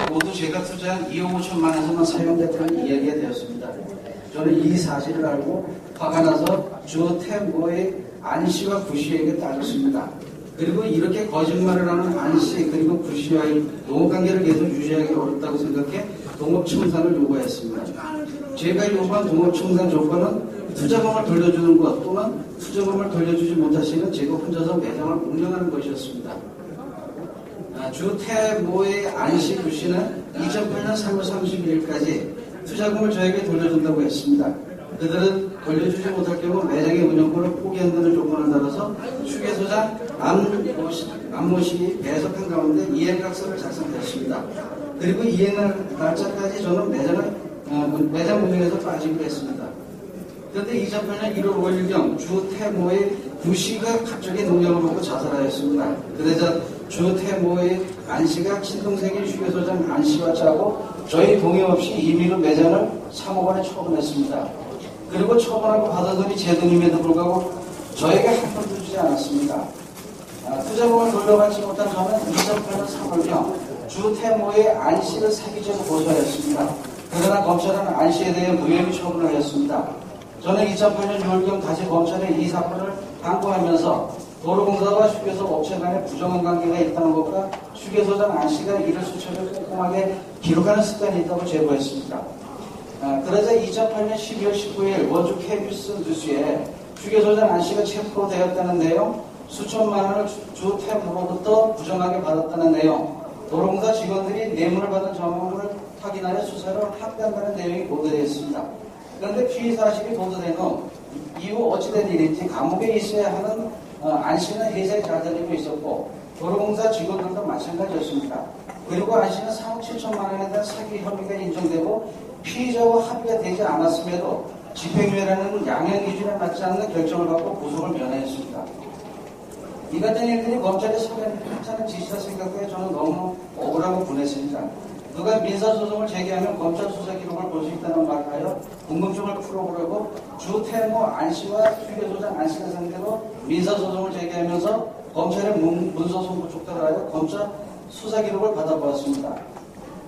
모두 제가 투자한 2억 5천만 원에서만 사용됐다는 이야기가 되었습니다. 저는 이 사실을 알고 화가 나서 주태모의 안씨와 구씨에게 따졌습니다. 그리고 이렇게 거짓말을 하는 안씨 그리고 구씨와의 동업관계를 계속 유지하기 어렵다고 생각해 동업청산을 요구했습니다. 제가 요구한 동업청산 조건은 투자금을 돌려주는 것 또는 투자금을 돌려주지 못하시는 제가 혼자서 매장을 운영하는 것이었습니다. 주태모의 안씨 구씨는 2008년 3월 31일까지 투자금을 저에게 돌려준다고 했습니다. 그들은 돌려주지 못할 경우 매장의 운영권을 포기한다는 조건을 달아서 휴게소장 안모씨 배석한 가운데 이행각서를 작성했습니다. 그리고 이행 날짜까지 저는 매장 운영에서 빠지기로 했습니다. 그런데 2008년 1월 5일경 주태모의 구씨가 갑자기 농약을 먹고 자살하였습니다. 그러자 주태모의 안씨가 친동생인 휴게소장 안씨와 짜고 저희 동의 없이 임의로 매장을 3억 원에 처분했습니다. 그리고 처분하고 받은 돈이 제 돈임에도 불구하고 저에게 한 푼도 주지 않았습니다. 투자금을 돌려받지 못한 저는 2008년 3월경 주태모의 안씨를 사기죄로 고소하였습니다. 그러나 검찰은 안씨에 대해 무혐의 처분을 하였습니다. 저는 2008년 6월경 다시 검찰에 이 사건을 항고하면서 도로공사와 휴게소 업체 간에 부정한 관계가 있다는 것과 휴게소장 안씨가 이를 수첩에 꼼꼼하게 기록하는 습관이 있다고 제보했습니다. 그러자 2008년 12월 19일 원주 KBS 뉴스에 휴게소장 안씨가 체포되었다는 내용, 수천만 원을 주태모로부터 부정하게 받았다는 내용, 도로공사 직원들이 뇌물을 받은 정황을 확인하여 수사를 합의한다는 내용이 보도되었습니다. 그런데 피의 사실이 보도된 후 이후 어찌된 일인지 감옥에 있어야 하는 안씨는 회사에 잘 다니고 있었고 도로공사 직원들도 마찬가지였습니다. 그리고 안씨는 3억 7천만 원에 대한 사기 혐의가 인정되고 피의자와 합의가 되지 않았음에도 집행유예라는 양형 기준에 맞지 않는 결정을 받고 구속을 면하였습니다. 이 같은 일들이 검찰의 소견이 괜찮은 짓이라 생각해 저는 너무 억울하고 분했습니다. 누가 민사소송을 제기하면 검찰 수사 기록을 볼 수 있다는 말을 하여 궁금증을 풀어보려고 주태모 안씨와 휴게소장 안씨가 상대로 민사소송을 제기하면서 검찰의 문서송부 촉탁을 하여 검찰 수사 기록을 받아보았습니다.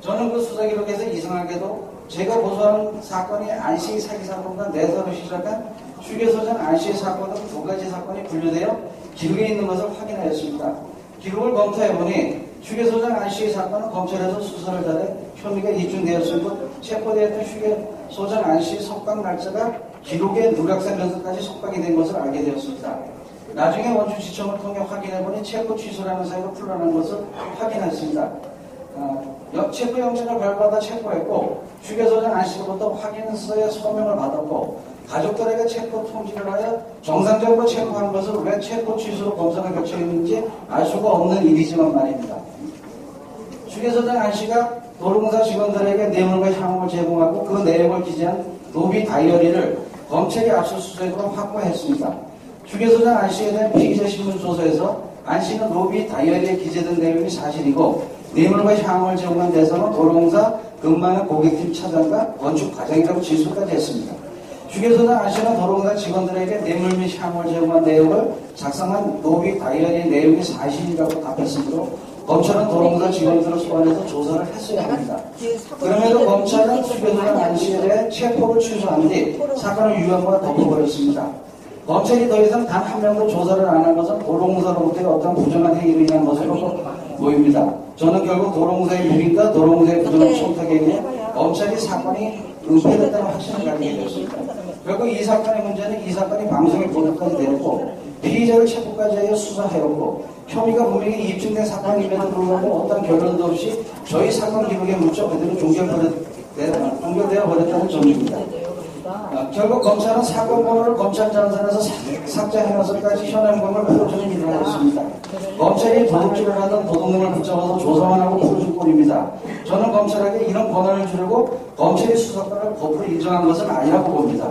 저는 그 수사 기록에서 이상하게도 제가 고소하는 사건이 안씨 사기 사건과 내사로 시작한 휴게소장 안씨의 사건은 두 가지 사건이 분류되어 기록에 있는 것을 확인하였습니다. 기록을 검토해보니 휴게소장 안씨의 사건은 검찰에서 수사를 다해 혐의가 입증되었으므로 체포되었던 휴게소장 안씨의 석방 날짜가 기록에 누락된 면서까지 석방이 된 것을 알게 되었습니다. 나중에 원주지청을 통해 확인해보니 체포 취소라는 사유로 풀려난 것을 확인했습니다. 체포 영장을 발부받아 체포했고 휴게소장 안씨로부터 확인서에 서명을 받았고 가족들에게 체포 통지를 하여 정상적으로 체포한 것을 왜 체포 취소로 검사가 결정했는지 알 수가 없는 일이지만 말입니다. 휴게소장 안씨가 도로공사 직원들에게 뇌물과 향후를 제공하고 그 내용을 기재한 노비 다이어리를 검찰이 압수수색으로 확보했습니다. 휴게소장 안씨에 대한 피의자 신문조서에서 안씨는 노비 다이어리에 기재된 내용이 사실이고 뇌물과 향후를 제공한 대상은 도로공사 근무하는 고객팀 차장과 건축 과장이라고 진술까지 했습니다. 휴게소장 안씨는 도로공사 직원들에게 뇌물 및 향후를 제공한 내용을 작성한 노비 다이어리 내용이 사실이라고 답했으므로 검찰은 도로공사 직원들을 소환해서 조사를 했어야 합니다. 그럼에도 검찰은 휴게소장 안씨에 대해 체포를 취소한 뒤 사건을 유언과 덮어버렸습니다. 검찰이 더 이상 단 한 명도 조사를 안 한 것은 도로공사로부터의 어떤 부정한 행위로 인한 것으로 보입니다. 저는 결국 도로공사의 유린과 도로공사의 부정한 청탁에 의해 검찰이 사건이 은폐됐다는 확신을 가지게 되었습니다. 결국 이 사건의 문제는 이 사건이 방송에 보도까지 되었고 피의자를 체포까지 하여 수사하였고 혐의가 분명히 입증된 사건임에도 불구하고 어떤 결론도 없이 저희 사건 기록에 묻혀 그대로 종결되어 버렸다는 점입니다. 결국 검찰은 사건 번호를 검찰 전산에서 삭제하면서까지 현행범을 풀어주는 일을 하였습니다. 검찰이 도둑질을 하던 도둑놈을 붙잡아서 조사만 하고 풀어줄 꼴입니다. 저는 검찰에게 이런 권한을 주려고 검찰이 수사권을 거꾸로 인정한 것은 아니라고 봅니다.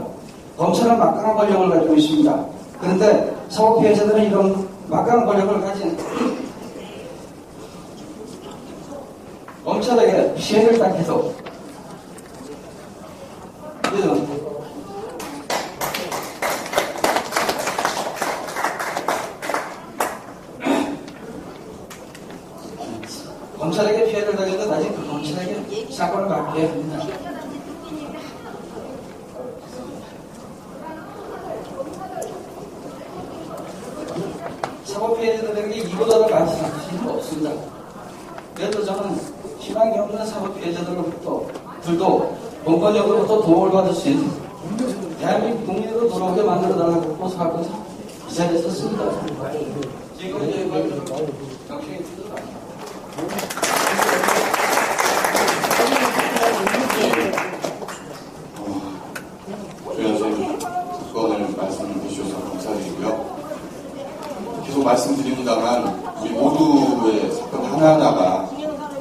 검찰은 막강한 권력을 가지고 있습니다. 그런데 사법 피해자들은 이런 막강한 권력을 가진 검찰에게 피해를 당해도 검찰에게 피해를 당해도 아직 그 검찰의 경찰에게 사건을 맡게 합니다. 사고 피해자들에게 이보다 더 많은 사실은 없습니다. 그래도 저는 희망이 없는 사고 피해자들로부터 본권력으로부터 도움을 받을 수 있는 대한민국 국민으로 돌아오게 만들어달라고 호소하고서 이 자리에 섰습니다. 지금까지 정치인 조현 선생님 사건을 말씀해 주셔서 감사드리고요. 계속 말씀드립니다만 우리 모두의 사건 하나하나가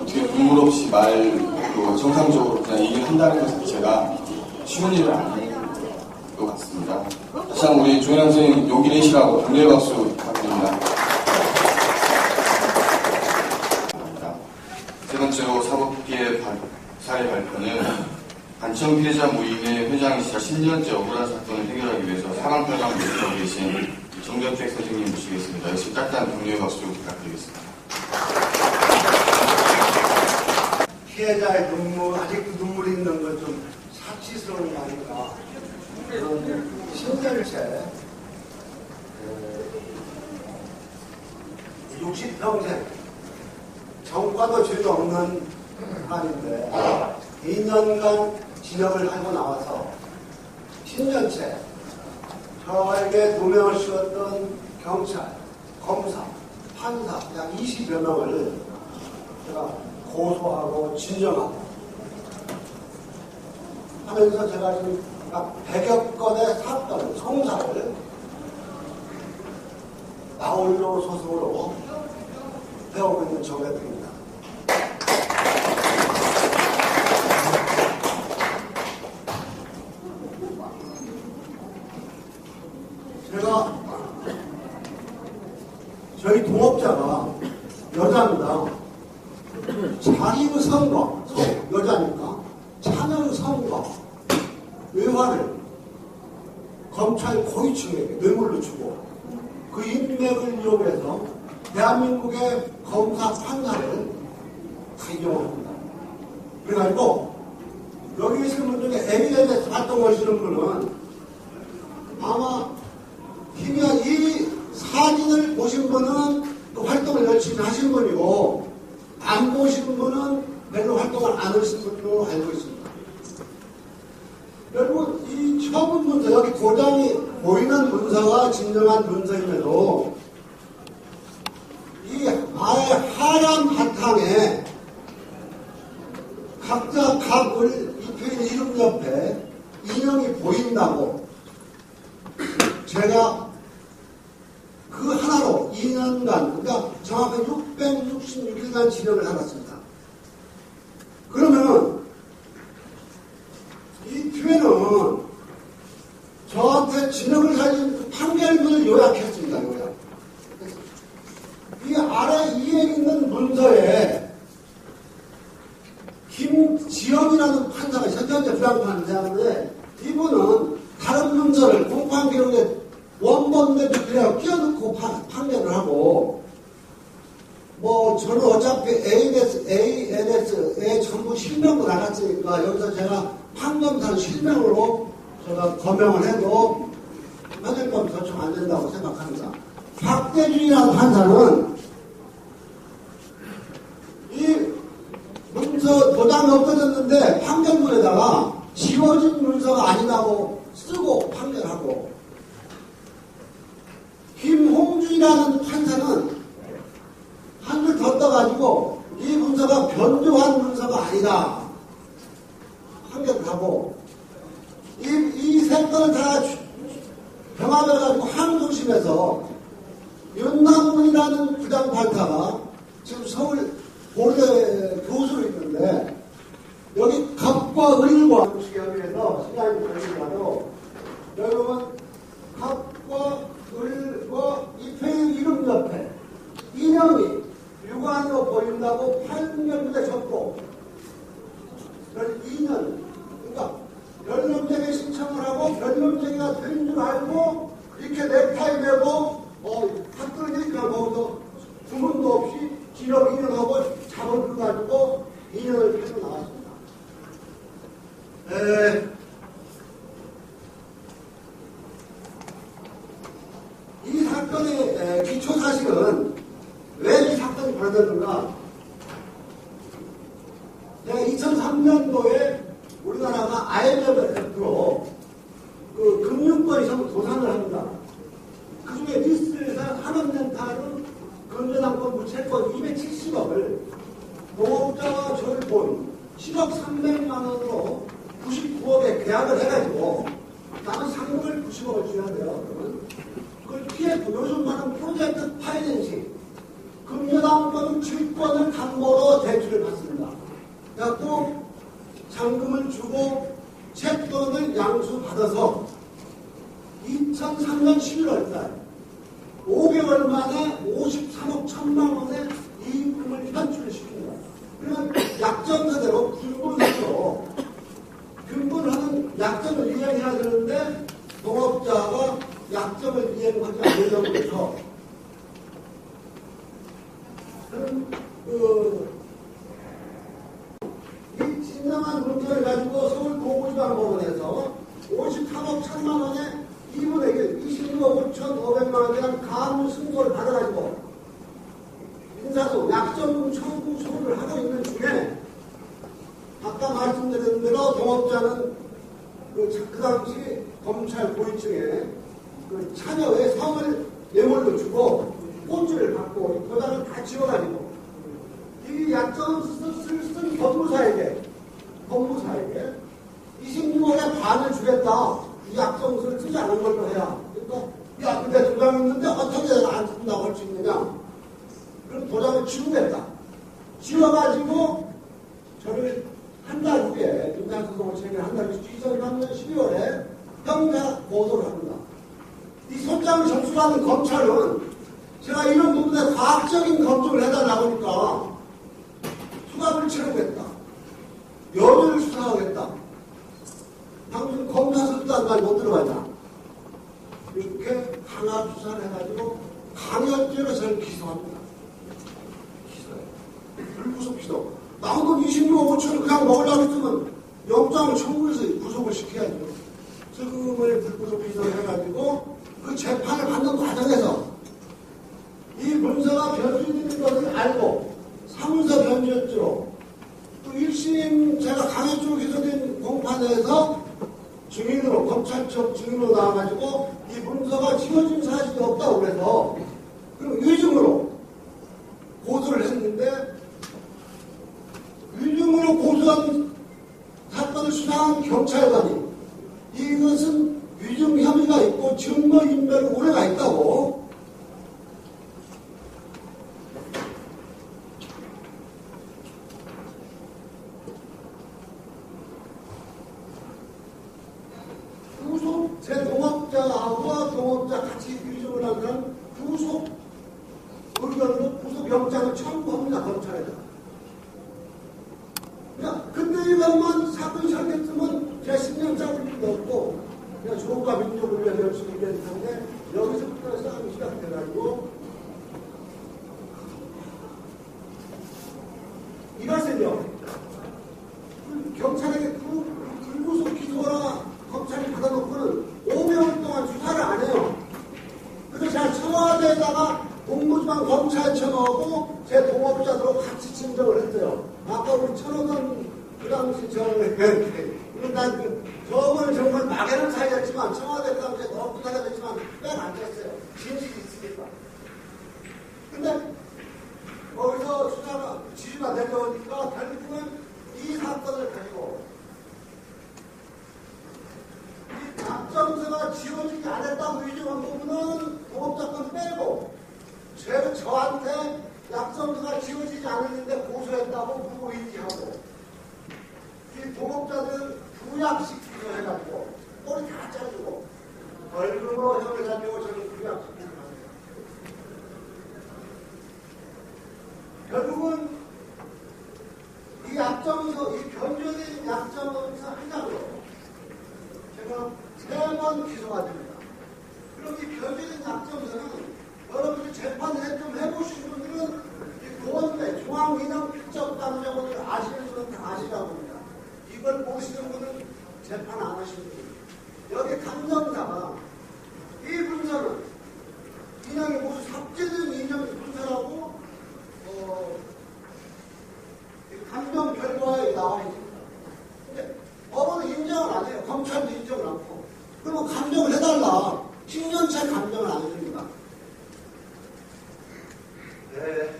어떻게 눈물 없이 말로 정상적으로 그냥 얘기를 한다는 것 자체가 쉬운 일은 아닌 것 같습니다. 다시 한번 우리 조현 선생님 용기 내시라고 강렬 박수 부탁드립니다. 세 번째로 사법피해 사례 발표는 간청 피해자 모임의 회장이시자 10년째 억울한 사건을 해결하기 위해서 사방팔방 노력하고 계신 정전택 선생님 모시겠습니다. 역시 따뜻한 격려의 박수 부탁드리겠습니다. 피해자의 눈물, 아직도 눈물이 있는 건 좀 사치스러운 거 아닌가. 그런 10년째 60평생 정과도 죄도 없는 사람인데 2년간 징역을 하고 나와서 10년째 저에게 누명을 씌웠던 경찰, 검사, 판사 약 20여 명을 제가 고소하고 진정하고 하면서 제가 지금 약 100여 건의 사건, 송사를 나홀로 소송으로 배우고 있는 정혜택입니다. 제가 저희 동업자가 여자입니다. 자기 선거, 여자니까 차명 선거, 외화를 검찰 고위층에게 뇌물로 주고 그 인맥을 이용해서 대한민국의 검사 판사를 다 이용합니다. 그래가지고 여기 계시는 분 중에 에비던스 활동하시는 분은 아마 희미한 이 사진을 보신 분은 그 활동을 열심히 하신 분이고 안 보신 분은 별로 활동을 안 하신 분으로 알고 있습니다. 여러분 이 처분 문서 여기 도장이 보이는 문서가 진정한 문서임에도 이 아예 하얀 바탕에 각자 각을 입힌 이름 옆에 인형이 보인다고 제가 그 하나로 2년간, 그러니까 정확히 666일간 진역을 하았습니다. 그러면 이 뒤에는 저한테 진역을 살린 판결문을 요약했습니다. 요약. 이 아래 위에 있는 문서에 김지영이라는 판사가 현재 부장판사인데 이분은 다른 문서를 공판 기록에 원본대 그냥 끼워넣고 판결을 하고 저는 어차피 ANS에 전부 실명도 나갔으니까 여기서 제가 판검사는 실명으로 제가 거명을 해도 현행범 도청 안 된다고 생각합니다. 박대준이라는 판사는 이 문서 도장이 없어졌는데 판결문에다가 지워진 문서가 아니라고 쓰고 판결하고 김홍준이라는 판사는 한줄 더 떠가지고 이 문서가 변조한 문서가 아니다 판결을 하고 이 세 건을 다 병합해가지고 항소심에서 윤남문이라는 부장판사가 지금 서울 고려 교수로 있는데 여기 갑과 을과 시험에서 시간이 걸리더라도 여러분 갑과 을과 입회의 이름 옆에 인형이 유관으로 보인다고 판결문에 적고 2년 그러니까 변론쟁이 신청을 하고 변론쟁이가 된 줄 알고 이렇게 넥타이 매고 학교를 이렇게 하고 주문도 없이 진업 2년하고 작업을 가지고 2년을 계속 나왔습니다. 제가 2003년도에 우리나라가 IMF로 그 금융권이 전부 도산을 합니다. 그 중에 리스트에서 한원렌탈은 근저당권, 무채권 270억을 농업자와 절본 10억 300만 원으로 99억에 계약을 해가지고 나는 상금을 90억을 줘야 돼요. 그러면 그걸 피했고 요즘 하는 프로젝트 파이낸싱 근저당권 증권을 담보로 대출을 받습니다. 그래갖고 잔금을 주고 채권을 양수받아서 2003년 11월달 5개월 만에 53억 1천만 원의 이익금을 현출을 시킵니다. 그러면 약정서대로 균분하죠. 균분하는 약정을 이행해야 되는데 동업자가 약정을 이행하지 않으려고 해서 이 진정한 문제를 가지고 서울 동부지방법원에서 53억 1천만 원의 2분의 1, 26억 5,500만 원에 대한 가압류 승소를 받아가지고 민사소 약정금 청구 소를 하고 있는 중에 아까 말씀드린 대로 동업자는 그 당시 검찰 고위층에 그 차녀의 성을 예물로 주고 꽃줄을 받고 도장을 다 지워가지고 이 약정을 쓴 법무사에게 26억의 반을 주겠다. 이 약정서를 쓰지 않은 걸로 해야. 그러니까 야 근데 도장 있는데 어떻게 내가 안 쓴다고 할 수 있느냐. 그럼 도장을 지우겠다. 지워가지고 저를 한 달 후에 민사소송을 체결한 달 후에 2003년 12월에 형사 고소를 합니다. 이 소장을 접수하는 검찰은 제가 이런 부분에 과학적인 검증을 해달라고 하니까 수갑을 채우겠다. 여죄를 수사하겠다. 당신 검사들도 한 말 못 들어봤냐. 이렇게 강압 수사를 해가지고 강요죄로 저를 기소합니다. 기소해. 불구속 기소. 나온 건 26억 5천을 그냥 먹으려고 했으면 영장을 청구해서 구속을 시켜야죠. 지금을 불구속 기소를 해가지고 그 재판을 받는 과정에서 이 문서가 변조되는 것을 알고 사문서 변조였죠. 또 1심 제가 강요 쪽으로 기소된 공판에서 증인으로 검찰 쪽 증인으로 나와가지고 이 문서가 지워진 사실이 없다고 그래서 그럼 위증으로 고소를 했는데 위증으로 고소한 사건을 수사한 경찰관이 이것은 위증 혐의가 있고 증거인멸 우려가 있다고 구속 제 동업자와 동업자 같이 위증을 하면 구속 의견으로 구속영장을 청구합니다. 검찰에다. 근데 이것만 사건이 잘됐으면 제가 10년 짜리 필요도 없고 그냥 조국과 민족을 위해 열심히 일했을 텐데 여기서부터 싸움이 시작돼가지고 이것은요 경찰에게 불구속 기소나 검찰이 받아놓고는 5개월 동안 수사를 안 해요. 그래서 제가 청와대에다가 동부지방 검찰청하고 제 동업자들하고 같이 진정을 했어요. 아까 우리 천호선 그 당시 저거는 정말 막연한 사이였지만 청와대 그 당시에 너무 부탁했지만 뺀 안 됐어요. 진실이 있으니까. 근데 거기서 수사가 지시가 내려오니까 결국은 이 사건을 가지고 이 약정서가 지워지지 않았다고 위증한 부분은 동업자권 빼고 저한테 약정서가 지워지지 않았는데 고소했다고 무고인지하고 이 동업자들 부약식 기소해가지고 꼬리 다 짜주고 벌금으로 형을 잡히고 저는 부약식 기소합니다. 결국은 이 약정서, 이 변조된 약정서 한 장으로 제가 3번 기소가 됩니다. 그럼 이 변조된 약정서는 여러분들 재판을 좀 해보신 분들은 이 보건대 중앙인형특정감정원을 아시는 분은 다 아시라고 합니다. 이걸 보시는 분은 재판 안 하시는 분이에요. 여기 감정사가 이 문서는 인형이 모두 삭제된 인형 문서라고 감정 결과에 나와 나와 있습니다. 근데 법원은 인정을 안 해요. 검찰도 인정을 안 하고. 그리고 감정을 해달라. 10년째 감정을 안 해줍니다. 네.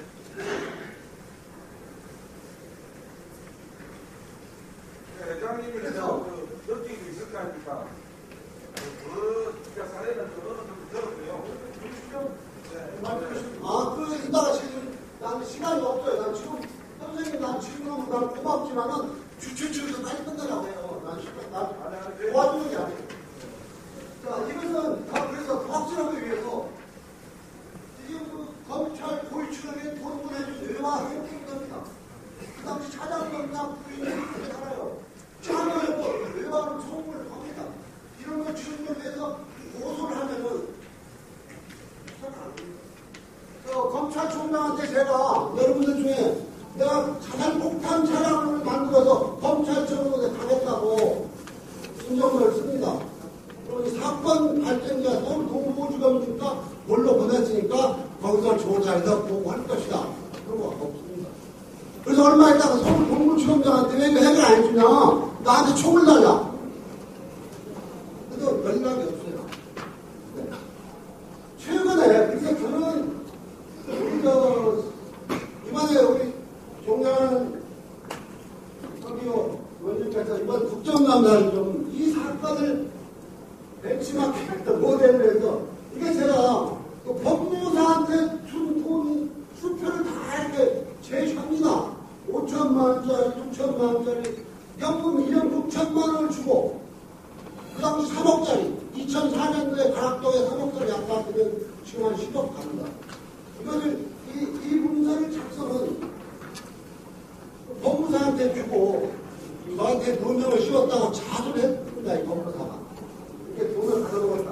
회장님이 그래서 여직이 있을 거 아닙니까? 그러니까 사례는 좀 어느 정도 들었고요. 이따가 지금 나는 시간이 없어요. 난 지금 선생님 난 지금 난 고맙지만은 주최측에서 빨리 끝내라고 해요. 난 도와주는 게 아니에요. 자, 이것은 다 그래서 확실하기 위해서 지금 그 검찰 고위층에게 돈 보내준 외화 행동인 겁니다. 그 당시 차장검사 부인이 그렇게 살아요. 참여해서 외화를 청구를 합니다. 이런 거 증명해서 고소를 하면은 검찰총장한테 제가 여러분들 중에 내가 자살폭탄 차량을 만들어서 검찰청으로 가겠다고 신청서를 씁니다. 그리고 사건 발전자 서울 동부지검이니까 뭘로 보냈으니까 거기서 조사해서 보고할 것이다. 그런 거 없습니다. 그래서 얼마 있다가 서울 동부지검장한테 왜 이거 해결 안 해주냐? 나한테 총을 달라. 그래도 연락이 없어요. 네. 최근에 그래서 저는 이번에 우리 종양 원님께서 이번 국정감사를 좀 이 사건을 벤치마킹 했던 모델을 해서 이게 제가 그 법무사한테 준 돈 수표를 다 이렇게 제시합니다. 5천만 원짜리, 6천만 원짜리 연금 1년 6천만 원을 주고 그 당시 3억짜리 2004년도에 가락동에 3억짜리 아파트는 지금 한 10억 갑니다. 이것을 이 문서를 작성은 법무사한테 주고 저한테 누명을 씌웠다고 자수를 했습니다. 이 법무사가 이렇게 돈을 가져먹었다.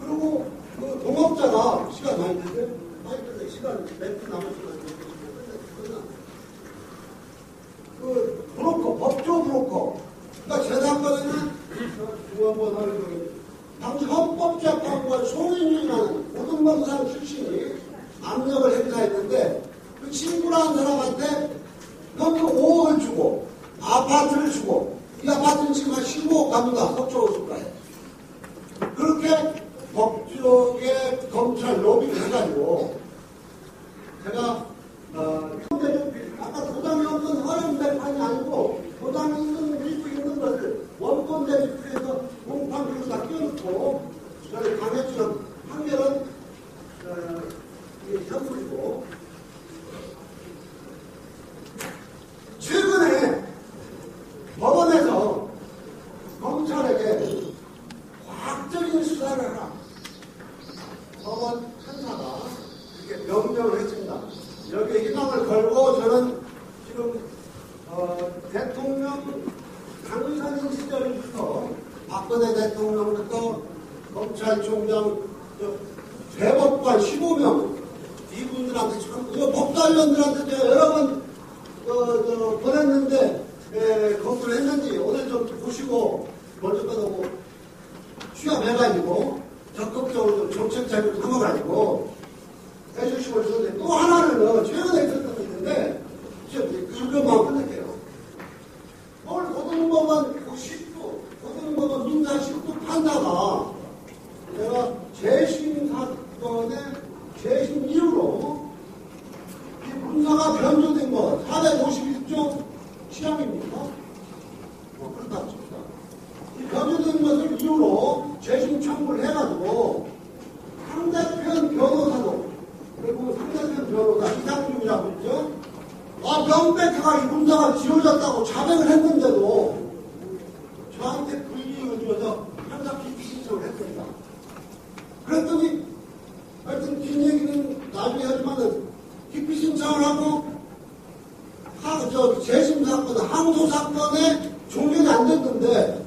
그리고 그 동업자가 시간 많이 됐는데 시간 멘트 남은 시간 그 브로커, 법조 브로커. 그러니까 제 사건에는 중앙법원을 당시 헌법재판관 송인윤이라는 고등법상 출신이 압력을 행사했는데 그 친구라는 사람한테 현금 5억을 주고 아파트를 주고 이 아파트는 지금 한 15억 갑니다. 서초호수가에. 그렇게 법조계 검찰 로비를 해가지고 제가 아까 도장이 없는 허용 대판이 아니고 도장이 있는 밀고 있는 것을 원본 대비표에서 공판으로 다 끼워놓고 저를 강해주는 판결은 현물이고 최근에 법원에서 검찰에게 과학적인 수사를 하라. 법원 판사가 이렇게 명령을 했습니다. 여기에 희망을 걸고 저는 지금 대통령 당선인 시절부터 박근혜 대통령부터 검찰총장 대법관 15명 이분들한테 참 법관련들한테 제가 여러 번 보냈는데 검토를 했는지 오늘 좀 보시고 먼저 꺼내고 취합해가지고 적극적으로 정책 자료를 담아가지고 해주시고 있었는데 또 하나는 최근에 있었던 게 있는데 그것만 끝낼게요. 오늘 고등법원 10부 고등법원 민사 10부 판사가 제가 재심 사건의 재심 이후로 이 문사가 변조된 거 451조 시향입니까? 그렇다 칩니다. 이 변조된 것을 이유로 재심 청구를 해가지고 상대편 변호사도 그리고 상대편 변호사 이상중이라고 있죠. 명백하게 이 문사가 지어졌다고 자백을 했는데도 저한테 불이익을 주어서 항상 기피 신청을 했습니다. 그랬더니 하여튼 긴 얘기는 나중에 하지만은 기피 신청을 하고 재심 사건, 항소 사건에 종결이 안 됐는데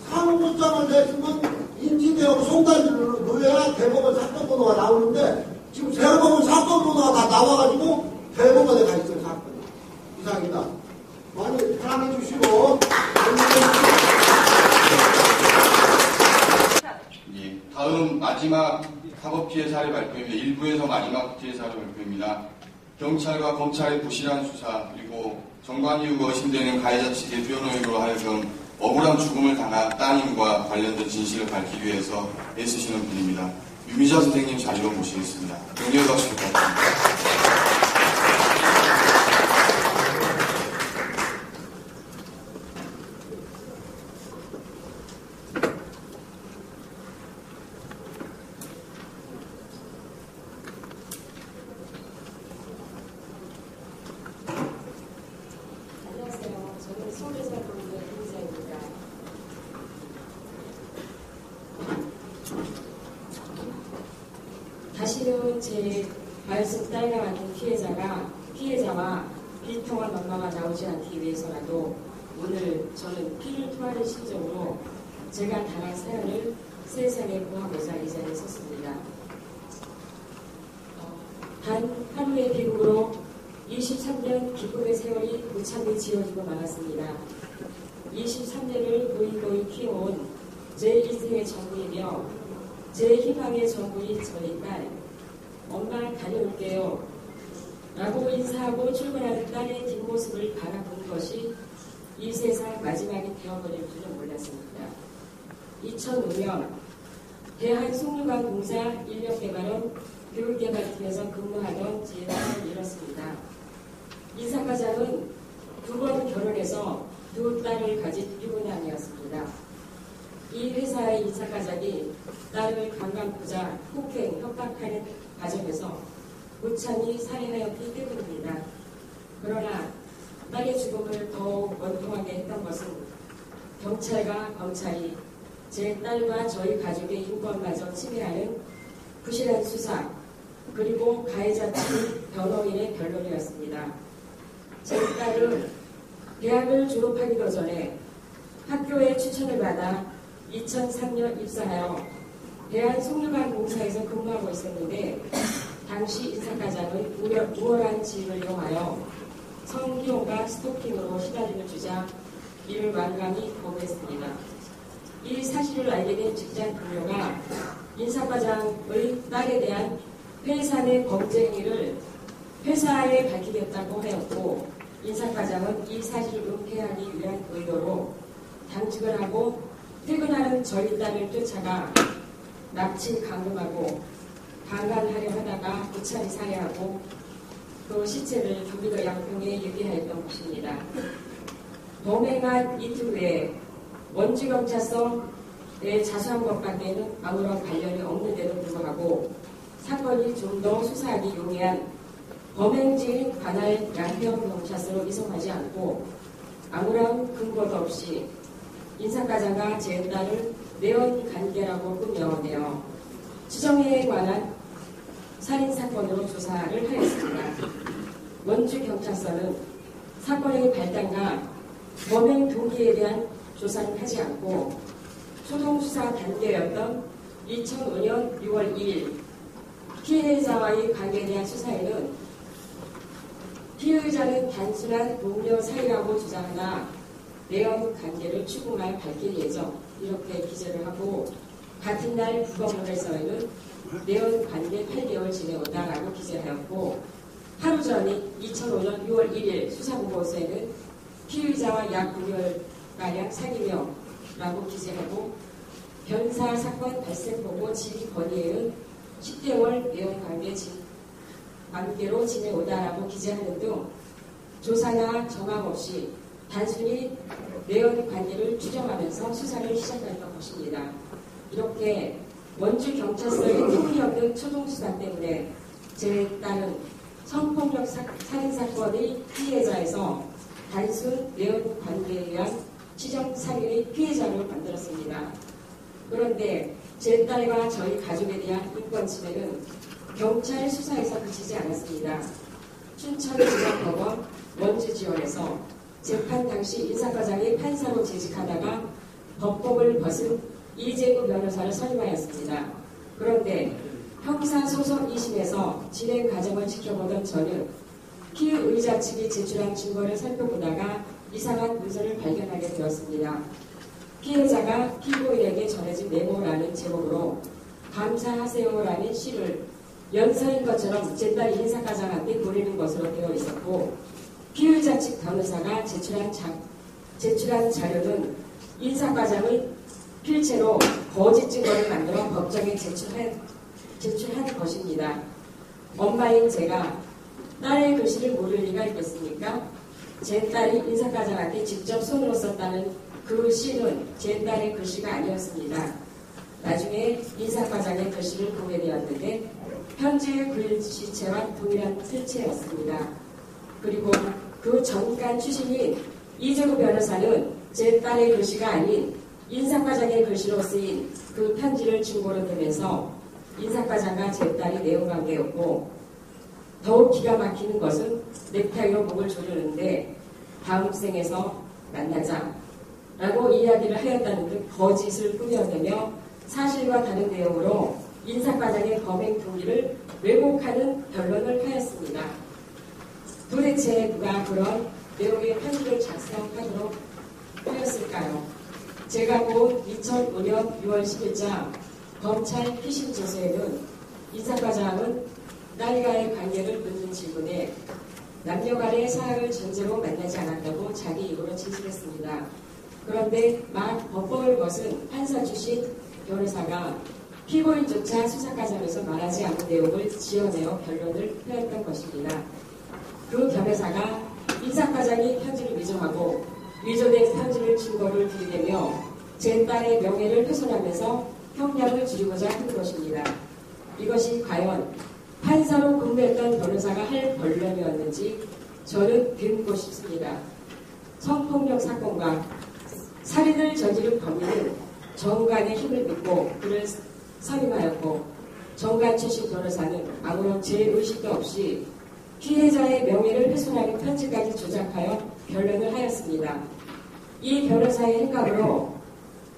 상고장을 냈으면 인지대하고 송달지를 넣어야 대법원 사건 번호가 나오는데 지금 대법원 사건 번호가 다 나와가지고 대법원에 가 있어요. 사건이. 이상입니다. 많이 사랑해 주시고 다음 마지막 사법 피해 사례 발표입니다. 1부에서 마지막 피해 사례 발표입니다. 경찰과 검찰의 부실한 수사 그리고 정관 이유가 의심되는 가해자 측의 변호인으로 하여금 억울한 죽음을 당한 따님과 관련된 진실을 밝히기 위해서 애쓰시는 분입니다. 유미자 선생님 자리로 모시겠습니다. 경례의 박수 부탁드립니다. 안녕하세요. 저는 서울에서 보는 김희자입니다. 다시는 제 말씀 딸과 같은 피해자와 비통한 엄마가 나오지 않기 위해서라도 오늘 저는 피를 토하는 심정으로 제가 당한 사연을 세상에 보하고자 이 자리에 섰습니다. 단 하루의 비극으로 23년 기쁨의 세월이 무참히 지어지고 말았습니다. 23년을 고이고이 키워온 제 인생의 전부이며 제 희망의 전부인 저희 딸, 엄마 다녀올게요 라고 인사하고 출근하는 딸의 뒷모습을 바라본 것이 이 세상 마지막이 되어버릴 줄은 몰랐습니다. 2005년 대한송유관공사 인력개발원 교육개발팀에서 근무하던 제 딸을 잃었습니다. 인사과장은 2번 결혼해서 2딸을 가진 유부남이었습니다. 이 회사의 인사과장이 딸을 강간부자 폭행, 협박하는 과정에서 무참히 살해하였기 때문입니다. 그러나 딸의 죽음을 더욱 원통하게 했던 것은 경찰과 검찰이 제 딸과 저희 가족의 인권마저 침해하는 부실한 수사, 그리고 가해자 측 변호인의 변론이었습니다. 제 딸은 대학을 졸업하기도 전에 학교의 추천을 받아 2003년 입사하여 대한송유관공사에서 근무하고 있었는데 당시 인사과장의 우월한 지위를 이용하여 성희롱과 스토킹으로 시달림을 주자 이를 완강히 거부했습니다. 이 사실을 알게 된 직장 동료가 인사과장의 딸에 대한 회사 내 범죄행위를 회사에 밝히겠다고 하였고 인사과장은 이 사실을 은폐하기 위한 의도로 당직을 하고 퇴근하는 저희 딸을 쫓아가 납치 강금하고 강간하려 하다가 무차히 살해하고 또 시체를 경기도 양평에 유기하였던 것입니다. 범행한 이틀 후에 원주경찰서에 자수한 것밖에는 아무런 관련이 없는데도 불구하고 사건이 좀 더 수사하기 용이한 범행지인 관할 양평경찰서로 이송하지 않고 아무런 근거도 없이 인사과장과 제 딸을 내연관계라고 꾸며내어 추정에 관한 살인사건으로 조사를 하였습니다. 원주경찰서는 사건의 발단과 범행 동기에 대한 조사를 하지 않고 초동수사 단계였던 2005년 6월 2일 피해자와의 관계에 대한 수사에는 피의자는 단순한 동료 사이라고 주장하나 내연 관계를 추궁할 밝힐 예정 이렇게 기재를 하고 같은 날 국어문에서는 내연 관계 8개월 지내온다라고 기재하였고 하루 전인 2005년 6월 1일 수사보고서에는 피의자와 약 9개월가량 사귀며 라고 기재하고 변사 사건 발생 보고 지휘 건의에는 10개월 내연 관계로 지내오다라고 기재하는 등 조사나 정황 없이 단순히 내연 관계를 추정하면서 수사를 시작했던 것입니다. 이렇게 원주경찰서의 터무니없는 초동수사 때문에 제 딸은 성폭력 살인사건의 피해자에서 단순 내연 관계에 의한 치정살인의 피해자로 만들었습니다. 그런데 제 딸과 저희 가족에 대한 인권 침해는 경찰 수사에서 그치지 않았습니다. 춘천지방법원 원주지원에서 재판 당시 인사과장이 판사로 재직하다가 법복을 벗은 이재구 변호사를 선임하였습니다. 그런데 형사소송 2심에서 진행 과정을 지켜보던 저는 피의자 측이 제출한 증거를 살펴보다가 이상한 문서를 발견하게 되었습니다. 피해자가 피고인에게 전해진 메모라는 제목으로 감사하세요라는 시를 연서인 것처럼 제 딸 인사과장한테 보내는 것으로 되어 있었고 피의자 측 변호사가 제출한 자료는 인사과장의 필체로 거짓 증거를 만들어 법정에 제출한 것입니다. 엄마인 제가 딸의 글씨를 모를 리가 있겠습니까? 제 딸이 인사과장한테 직접 손으로 썼다는 그 시는 제 딸의 글씨가 아니었습니다. 나중에 인사과장의 글씨를 보게 되었는데 편지의 글씨체와 동일한 필체였습니다. 그리고 그 전간 출신인 이재구 변호사는 제 딸의 글씨가 아닌 인사과장의 글씨로 쓰인 그 편지를 증거로 대면서 인사과장과 제 딸이 내용관계였고, 더욱 기가 막히는 것은 넥타이로 목을 조르는데 다음 생에서 만나자 라고 이야기를 하였다는 듯 거짓을 꾸며내며 사실과 다른 내용으로 인사과장의 범행 동기를 왜곡하는 변론을 하였습니다. 도대체 누가 그런 내용의 편지를 작성하도록 하였을까요? 제가 본 2005년 6월 10일자 검찰 피신 조서에는 인사과장은 딸과의 관계를 묻는 질문에 남녀 간의 사랑을 전제로 만나지 않았다고 자기 입으로 진술했습니다. 그런데 막 법법을 벗은 판사 출신 변호사가 피고인조차 수사과정에서 말하지 않은 내용을 지어내어 변론을 펴였던 것입니다. 그 변호사가 인사과장이 편지를 위조하고 위조된 편지를 증거를 들이대며 제 딸의 명예를 훼손하면서 형량을 줄이고자 한 것입니다. 이것이 과연 판사로 근무했던 변호사가 할 변론이었는지 저는 묻고 싶습니다. 성폭력 사건과 살인을 저지른 범인은 정관의 힘을 믿고 그를 살인하였고, 정관 출신 변호사는 아무런 죄의식도 없이 피해자의 명예를 훼손하는 편지까지 조작하여 변론을 하였습니다. 이 변호사의 행각으로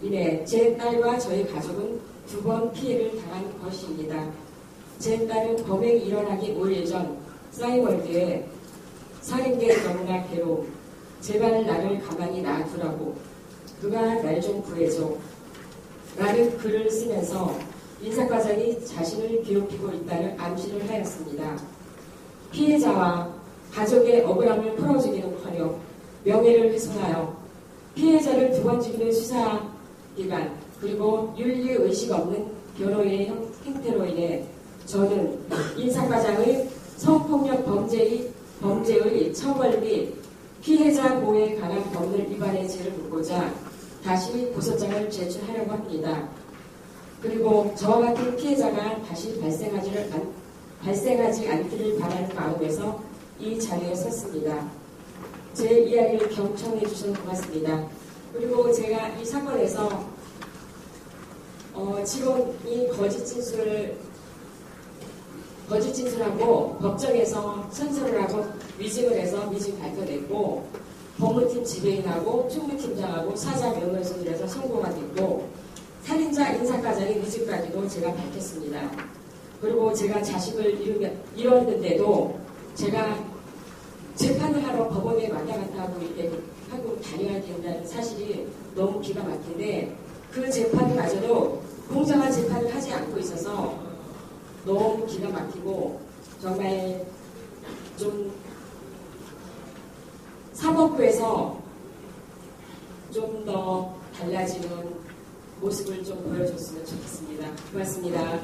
인해 제 딸과 저희 가족은 2번 피해를 당한 것입니다. 제 딸은 범행이 일어나기 5일 전 싸이월드에 살인계 너무나 괴로움, 제발 나를 가만히 놔두라고, 누가 날 좀 구해줘 라는 글을 쓰면서 인사과장이 자신을 괴롭히고 있다는 암시를 하였습니다. 피해자와 가족의 억울함을 풀어주기는커녕 명예를 훼손하여 피해자를 2번 죽이는 수사기관, 그리고 윤리의식 없는 변호인의 행태로 인해 저는 인사과장의 성폭력 범죄의 처벌 및 피해자 보호에 관한 법률 위반의 죄를 묻고자 다시 고소장을 제출하려고 합니다. 그리고 저와 같은 피해자가 다시 발생하지 않기를 바라는 마음에서 이 자리에 섰습니다. 제 이야기를 경청해 주셔서 고맙습니다. 그리고 제가 이 사건에서 직원이 거짓 진술하고 법정에서 선서를 하고 위증을 해서 위증 발표냈고, 법무팀 지배인하고 총무팀장하고 사장 면허선을 해서 선고가 됐고, 살인자 인사과장의 위증까지도 제가 밝혔습니다. 그리고 제가 자식을 잃었는데도 제가 재판을 하러 법원에 왔다 갔다 하고 다녀야 된다는 사실이 너무 기가 막힌데, 그 재판마저도 공정한 재판을 하지 않고 있어서 너무 기가 막히고, 정말 좀 사법부에서 좀 더 달라지는 모습을 좀 보여줬으면 좋겠습니다. 고맙습니다.